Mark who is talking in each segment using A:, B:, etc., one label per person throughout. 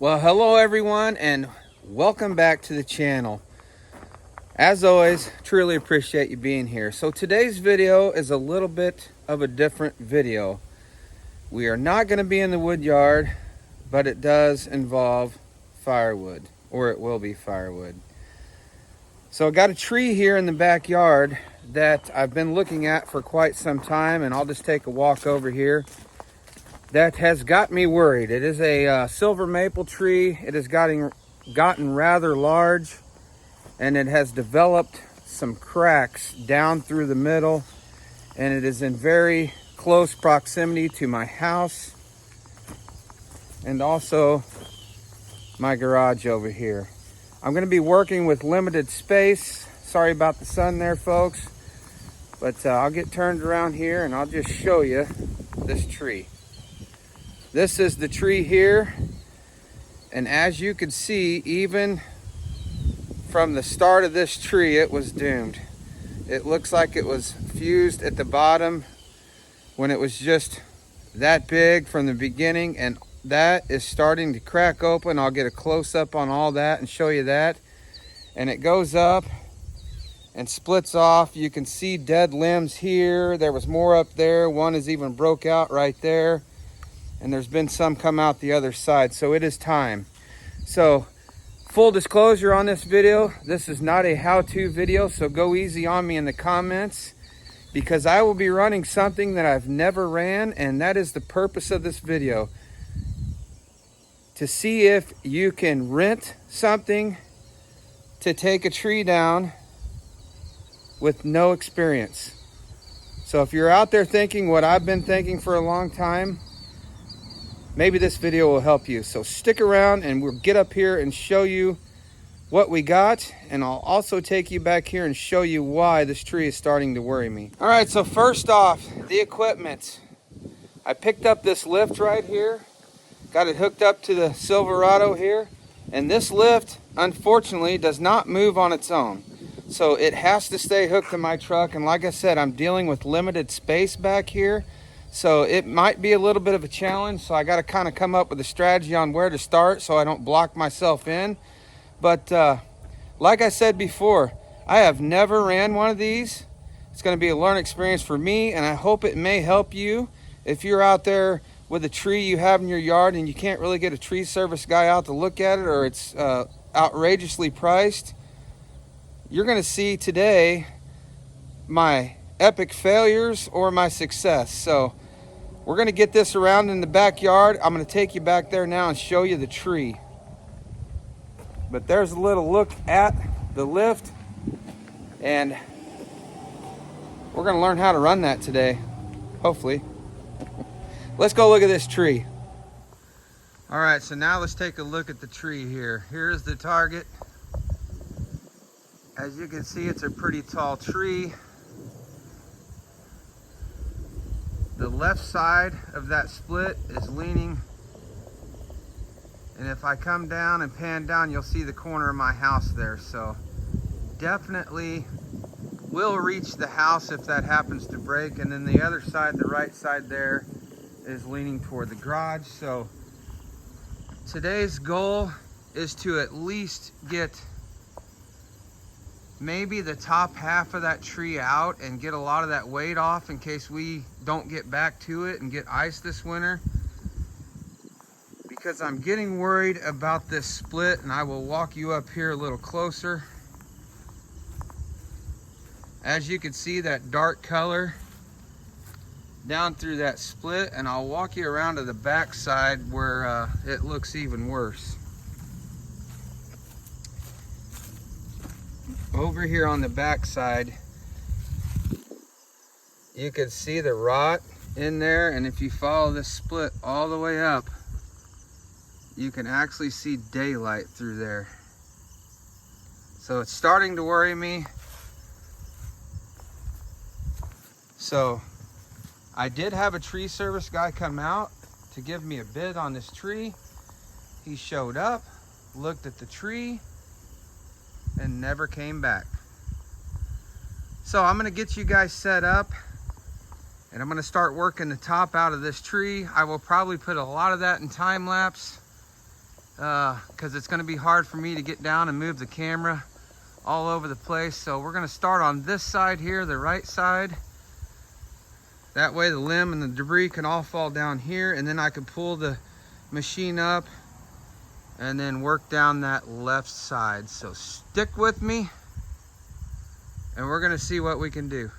A: Well, hello everyone, and welcome back to the channel. As always, truly appreciate you being here. So today's video is a little bit of a different video. We are not going to be in the wood yard, but it does involve firewood, or it will be firewood. So I got a tree here in the backyard that I've been looking at for quite some time, and I'll just take a walk over here. That has got me worried. It is a silver maple tree. It has gotten rather large, and it has developed some cracks down through the middle, and it is in very close proximity to my house and also my garage over here. I'm going to be working with limited space. Sorry about the sun there, folks, but I'll get turned around here and I'll just show you this tree. This is the tree here, and as you can see, even from the start of this tree, it was doomed. It looks like it was fused at the bottom when it was just that big from the beginning, and that is starting to crack open. I'll get a close-up on all that and show you that. And it goes up and splits off. You can see dead limbs here. There was more up there. One is even broke out right there. And there's been some come out the other side, so it is time. So full disclosure on this video, this is not a how-to video, so go easy on me in the comments, because I will be running something that I've never ran, and that is the purpose of this video, to see if you can rent something to take a tree down with no experience. So if you're out there thinking what I've been thinking for a long time, maybe this video will help you. So stick around and we'll get up here and show you what we got. And I'll also take you back here and show you why this tree is starting to worry me. All right, so first off, the equipment. I picked up this lift right here. Got it hooked up to the Silverado here. And this lift, unfortunately, does not move on its own. So it has to stay hooked to my truck. And like I said, I'm dealing with limited space back here. So it might be a little bit of a challenge. So I got to kind of come up with a strategy on where to start so I don't block myself in. But like I said before, I have never ran one of these. It's going to be a learning experience for me, and I hope it may help you. If you're out there with a tree you have in your yard and you can't really get a tree service guy out to look at it, or it's outrageously priced, you're going to see today my epic failures or my success. So we're going to get this around in the backyard. I'm going to take you back there now and show you the tree. But there's a little look at the lift, and we're going to learn how to run that today, hopefully. Let's go look at this tree. All right, so now let's take a look at the tree here. Here's the target. As you can see, it's a pretty tall tree. The left side of that split is leaning, and if I come down and pan down, you'll see the corner of my house there. So definitely will reach the house if that happens to break. And then the other side, the right side there, is leaning toward the garage. So today's goal is to at least get maybe the top half of that tree out and get a lot of that weight off in case we don't get back to it and get ice this winter, because I'm getting worried about this split. And I will walk you up here a little closer. As you can see, that dark color down through that split, and I'll walk you around to the back side where it looks even worse. Over here on the back side, you can see the rot in there, and if you follow this split all the way up, you can actually see daylight through there. So it's starting to worry me. So I did have a tree service guy come out to give me a bid on this tree. He showed up, looked at the tree, and never came back. So I'm gonna get you guys set up, and I'm gonna start working the top out of this tree. I will probably put a lot of that in time lapse. because it's going to be hard for me to get down and move the camera all over the place. So we're going to start on this side here, the right side. That way the limb and the debris can all fall down here, and then I can pull the machine up and then work down that left side. So stick with me and we're going to see what we can do.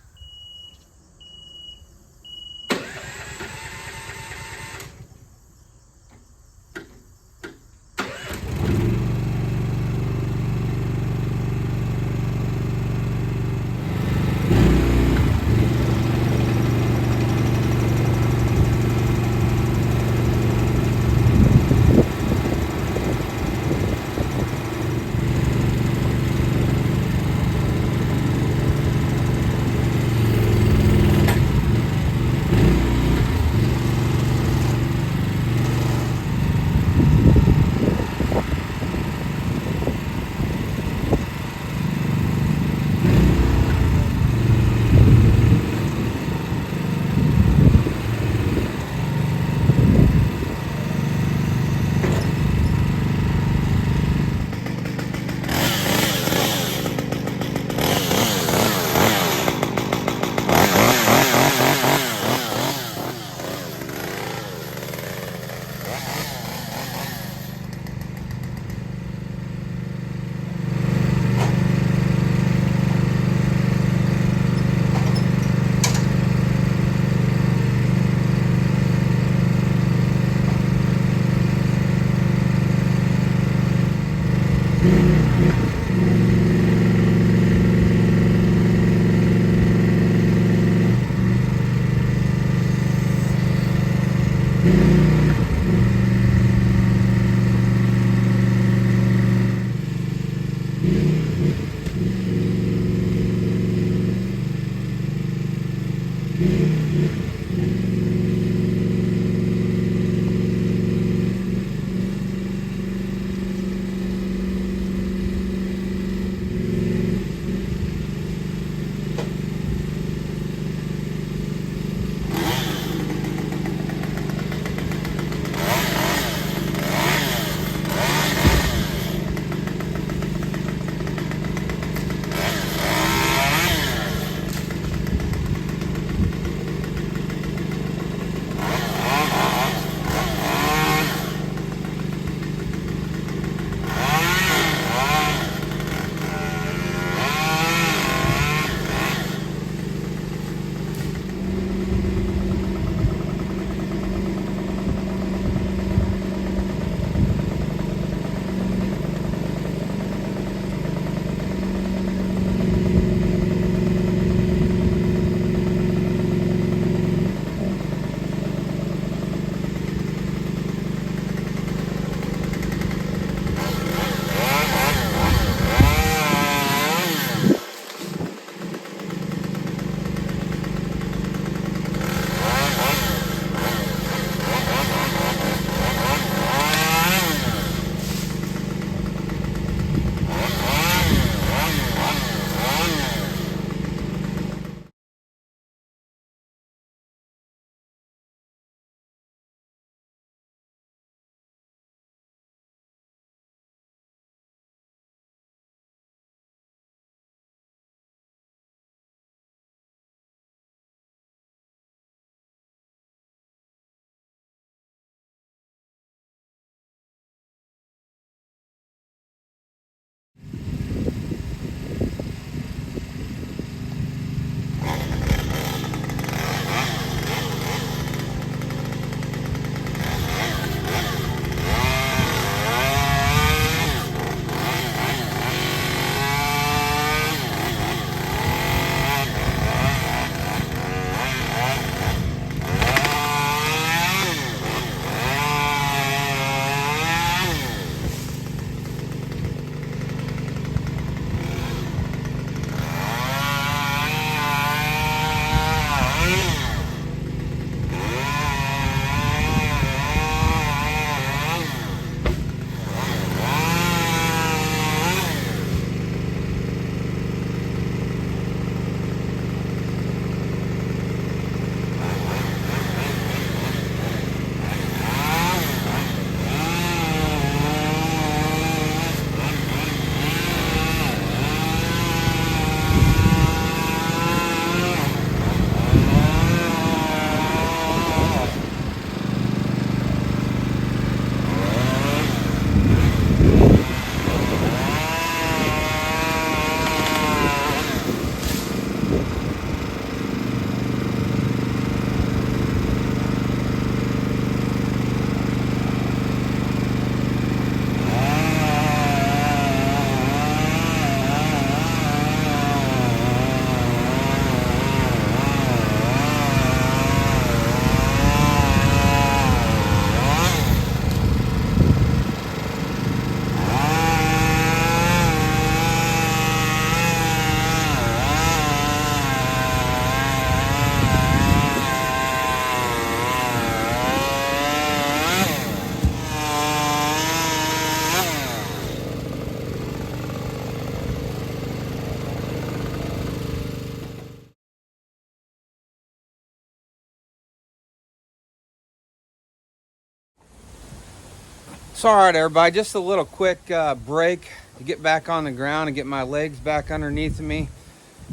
A: So, all right, everybody, just a little quick break to get back on the ground and get my legs back underneath me.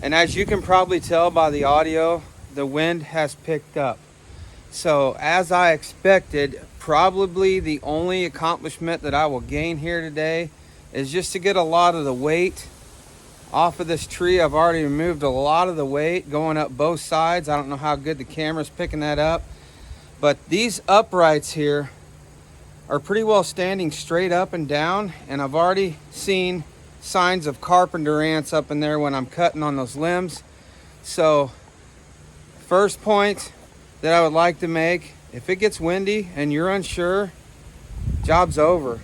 A: And as you can probably tell by the audio, the wind has picked up. So, as I expected, probably the only accomplishment that I will gain here today is just to get a lot of the weight off of this tree. I've already removed a lot of the weight going up both sides. I don't know how good the camera's picking that up, but these uprights here are pretty well standing straight up and down, and I've already seen signs of carpenter ants up in there when I'm cutting on those limbs. So first point that I would like to make, if it gets windy and you're unsure, job's over.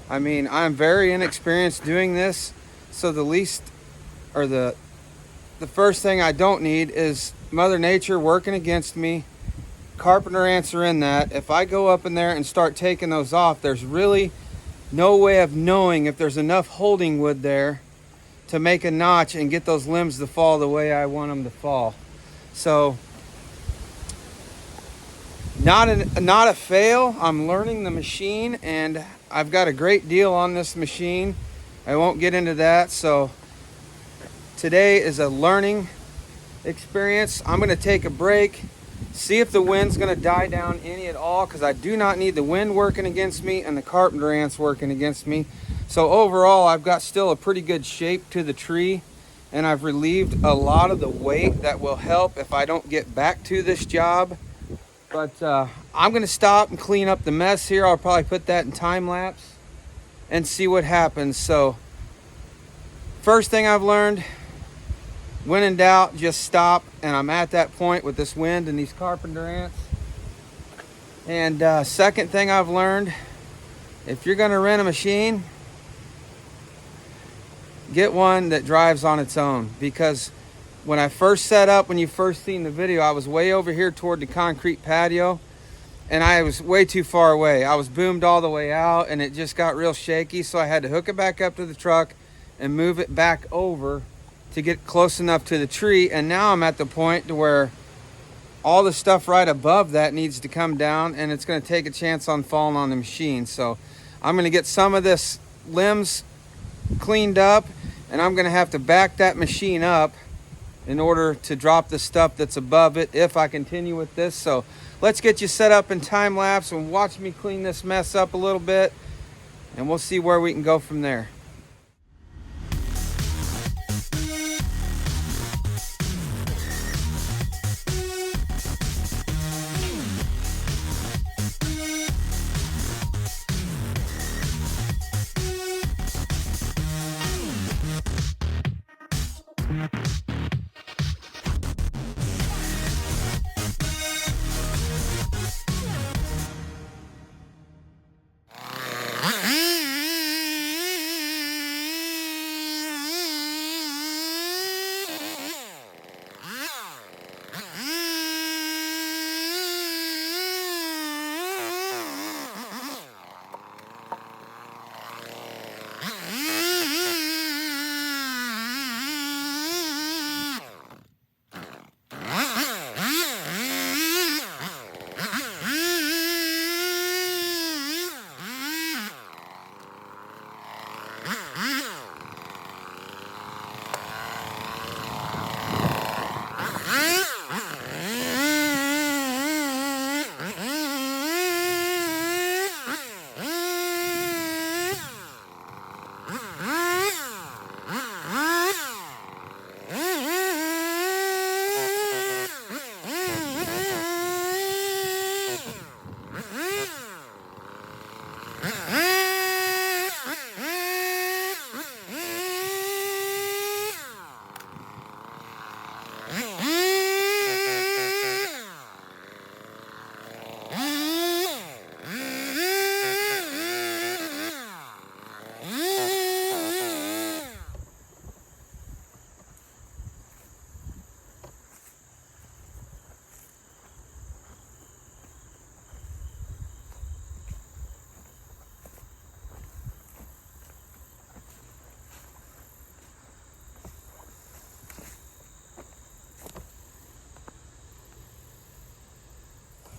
A: I mean, I'm very inexperienced doing this, so the first thing I don't need is Mother Nature working against me. Carpenter ants are in that. If I go up in there and start taking those off, there's really no way of knowing if there's enough holding wood there to make a notch and get those limbs to fall the way I want them to fall. So not a fail. I'm learning the machine, and I've got a great deal on this machine. I won't get into that. So today is a learning experience. I'm going to take a break, see if the wind's going to die down any at all, because I do not need the wind working against me and the carpenter ants working against me. So overall, I've got still a pretty good shape to the tree, and I've relieved a lot of the weight that will help if I don't get back to this job. But I'm going to stop and clean up the mess here. I'll probably put that in time lapse and see what happens. So first thing I've learned, when in doubt, just stop. And I'm at that point with this wind and these carpenter ants. And second thing I've learned, if you're going to rent a machine, get one that drives on its own. Because when I first set up, when you first seen the video, I was way over here toward the concrete patio, and I was way too far away. I was boomed all the way out, and it just got real shaky, so I had to hook it back up to the truck and move it back over to get close enough to the tree. And now I'm at the point to where all the stuff right above that needs to come down, and it's going to take a chance on falling on the machine. So I'm going to get some of this limbs cleaned up, and I'm going to have to back that machine up in order to drop the stuff that's above it if I continue with this. So let's get you set up in time lapse and watch me clean this mess up a little bit, and we'll see where we can go from there.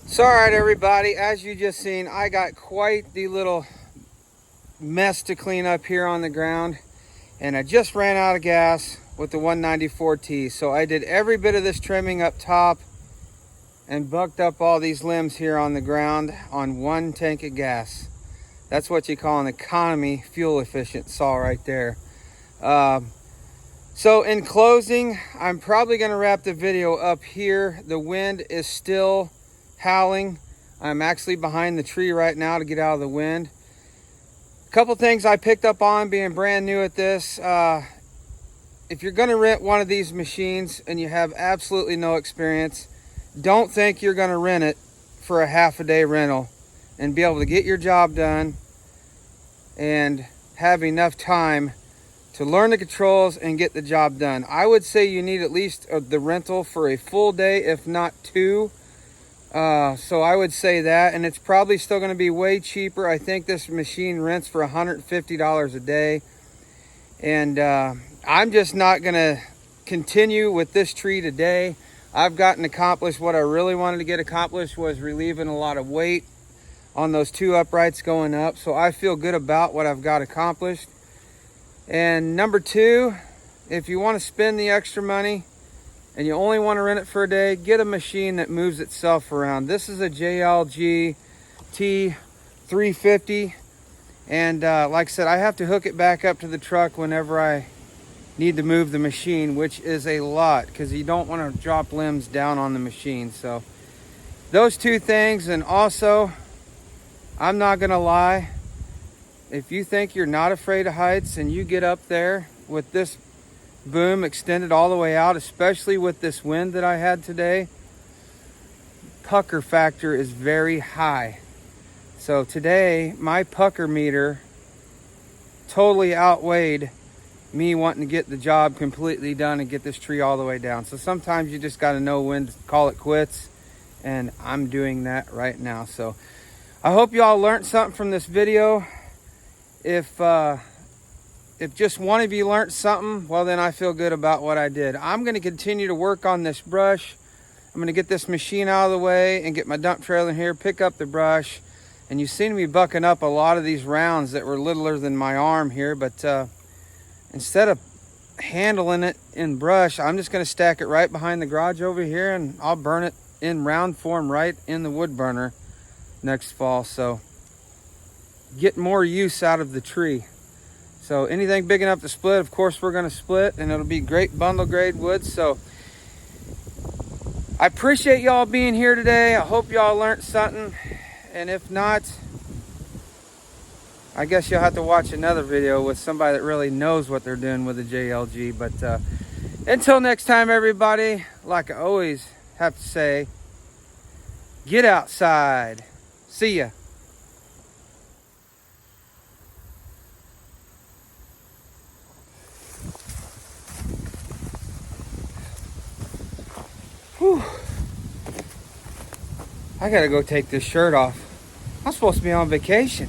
A: So, all right, everybody, as you just seen, I got quite the little mess to clean up here on the ground, and I just ran out of gas with the 194T. So I did every bit of this trimming up top and bucked up all these limbs here on the ground on one tank of gas. That's what you call an economy fuel efficient saw right there. So in closing, I'm probably going to wrap the video up here. The wind is still howling. I'm actually behind the tree right now to get out of the wind. A couple things I picked up on being brand new at this. If you're going to rent one of these machines and you have absolutely no experience, don't think you're going to rent it for a half-a-day rental and be able to get your job done and have enough time to learn the controls and get the job done. I would say you need at least the rental for a full day, if not two. So I would say that, and it's probably still going to be way cheaper. I think this machine rents for $150 a day. And I'm just not going to continue with this tree today. I've gotten accomplished what I really wanted to get accomplished, was relieving a lot of weight on those two uprights going up. So I feel good about what I've got accomplished. And number two, if you want to spend the extra money and you only want to rent it for a day, get a machine that moves itself around. This is a JLG T350. And like I said, I have to hook it back up to the truck whenever I need to move the machine, which is a lot because you don't want to drop limbs down on the machine. So those two things. And also, I'm not going to lie, if you think you're not afraid of heights and you get up there with this boom extended all the way out, especially with this wind that I had today, pucker factor is very high. So today, my pucker meter totally outweighed me wanting to get the job completely done and get this tree all the way down. So sometimes you just got to know when to call it quits, and I'm doing that right now. So I hope y'all learned something from this video. If just one of you learned something, well, then I feel good about what I did. I'm going to continue to work on this brush. I'm going to get this machine out of the way and get my dump trailer in here, pick up the brush. And you've seen me bucking up a lot of these rounds that were littler than my arm here. But instead of handling it in brush, I'm just going to stack it right behind the garage over here, and I'll burn it in round form right in the wood burner next fall. So get more use out of the tree. So anything big enough to split, of course we're going to split, and it'll be great bundle grade wood. So I appreciate y'all being here today. I hope y'all learned something, and if not, I guess you'll have to watch another video with somebody that really knows what they're doing with the JLG. But until next time, everybody, like I always have to say, get outside. See ya. Whew. I gotta go take this shirt off. I'm supposed to be on vacation.